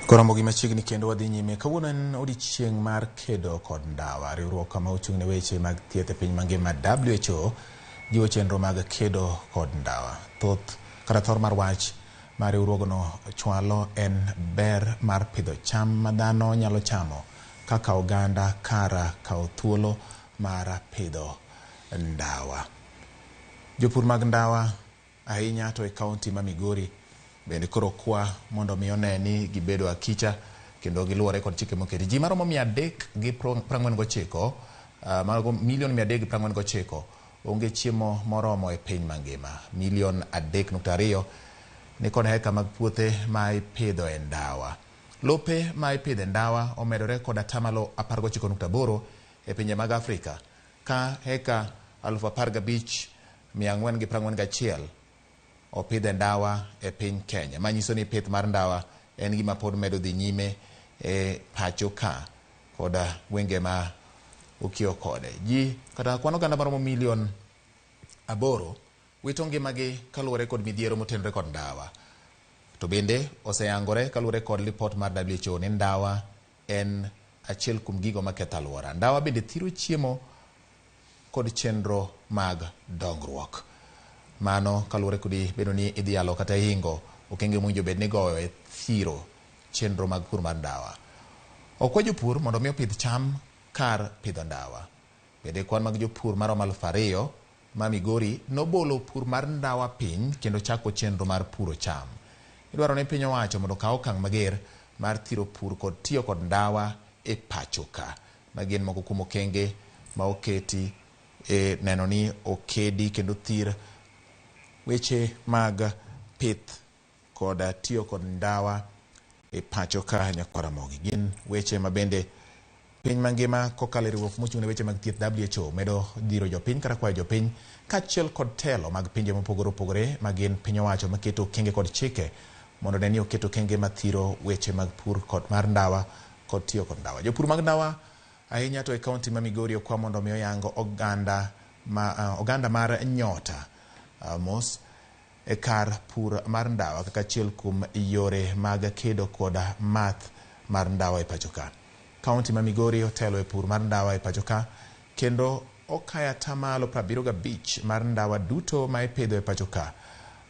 Koromo gi machiegni kendo wadhi nyime. Kawuono en odiechieng' mar kedo kod ndawa. Riwruok kama ochung' ne weche mag thieth e piny mangima WHO jiwo chenro mag kedo kod ndawa. Thoth kata thor mar wach mar riwruogno chwalo en ber mar pidho cham ma dhano nyalo chamo kaka oganda kara kawo thuolo mar pidho ndawa. Jopur mag ndawa ahinya to e kaunti ma Migori bende koro kwa mondo mi one ni gibedo akicha kendo giluwore kod chike moketi. Ji maromo 349 milion 349 onge chiemo moromo e piny mangima. Milion 3.2 ni kod heka mag puothe ma ipidho e ndawa. Lope ma ipidho e ndawa omedore kod atamalo 19.8 e pinje mag Afrika ka heka 15,441 opidhe ndawa e piny Kenya. Manyiso ni pith mar ndawa en gima pod medo dhi nyime e pacho ka koda wenge ma okio kode. Ji kata kwano ganda maromo milion 8 wito ngimagi kaluwore kod midhiero motenore kod ndawa. To bende oseyangore kaluwore kod lipot mar WHO ni ndawa en achiel kuom gigo maketho alwora. Ndawa bende thiro chiemo kod chenro mag dongruok. Mano kaluwore kodi bedo ni idhi yalo kata hingo okenge mwinjo bed ni goyo e thiro chenro mag pur mar ndawa. Okwa jopur mondo mi opidh cham kar pidho ndawa. Bende kwan mag jopur maromo 2,000 ma Migori nobolo pur mar ndawa piny kendo chako chenro mar puro cham. Idwaro ni piny owacho mondo kaw okang' mager mar thiro pur kod tiyo kod ndawa e pacho ka. Magin moko kuom okenge ma oketi e neno ni okedi kendo thir weche mag pith kod tiyo kod ndawa e pacho ka Nyakaramogi. Gin weche mabende piny mangima kokalo riwruok mochung' ne weche mag thieth WHO medo dhiro jopiny kata kwayo jopiny kaachiel kod telo mag pinje mopogore opogore magin piny owacho maketo okenge kod chike mondo ne ni oketo okenge mathiro weche mag pur kod mar ndawa kod tiyo kod ndawa. Jopur mag ndawa ahinya to e kaunti ma Migori okwa mondo mi oyango oganda mar nyota mos e kar pur mar ndawa kaka achiel kuom yore mag kedo kod math mar ndawa e pacho ka. Kaunti ma Migori otelo e pur mar ndawa e pacho ka kendo okaya atamalo 75 mar ndawa duto ma ipidho e pacho ka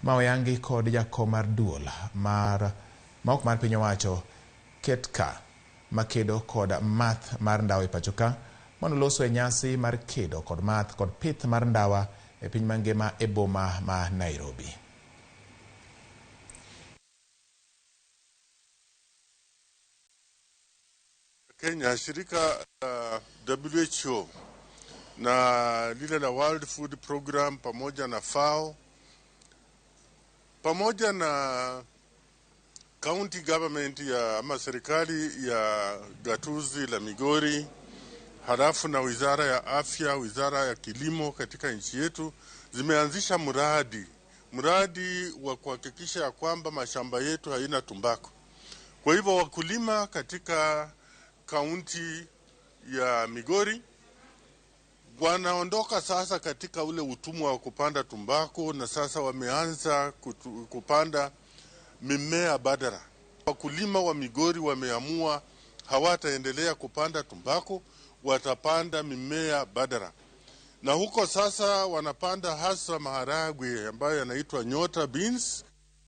ma oyangi kod jakom mar duol ma ok mar piny owacho Ketka makedo kod math mar ndawa e pacho ka mondo loso e nyasi mar kedo kod math kod pith mar ndawa e piny mangima e boma ma Nairobi. Kenya, shirika WHO na lile la World Food Program pamoja na FAO pamoja na county government ama serikali ya gatuzi la Migori, halafu na wizara ya afya, wizara ya kilimo katika nchi yetu zimeanzisha mradi wa kuhakikisha ya kwamba mashamba yetu haina tumbako. Kwa hivyo wakulima katika kaunti ya Migori wanaondoka sasa katika ule utumwa wa kupanda tumbako na sasa wameanza kupanda mimea badala. Wakulima wa Migori wameamua hawataendelea kupanda tumbako, watapanda mimea badala. Na huko sasa wanapanda hasa maharagwe ambayo yanaitwa nyota beans